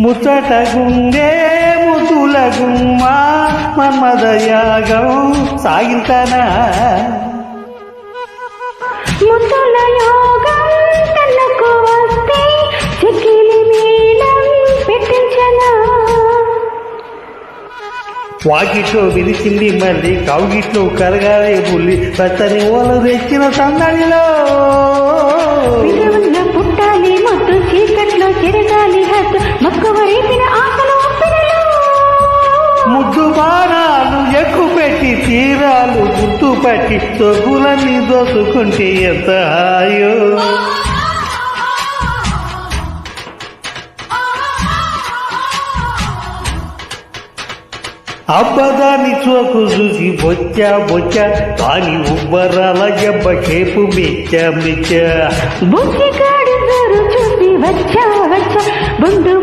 ముచ్చట గుండె ముతుల గుమ్మ మన్మద యాగం సాగింతనా ముతుల యోగం తనకు వస్తే చెక్కిలి మేళం పెట్టించనా వాకిట్లో విరిచింది మళ్ళీ కౌగిట్లో కరగాలే బుల్లి పచ్చని ఓలు తెచ్చిన సందడిలో విలువల్లో పుట్టాలి మొద్దు చీకట్లో చెరగాలి హద్దు మక్కువ రేపిన ఆకలు ముద్దు బాణాలు ఎక్కువ పెట్టి తీరాలు గుర్తు పట్టి సొగులన్నీ దోసుకుంటే ఎంత హాయో అబ్బదాన్ని చోకు చూసి బొచ్చా కానీ ఉబ్బరాల జబ్బ చేపు మెచ్చ బుజ్జిగాడు చూసి వచ్చా బొండు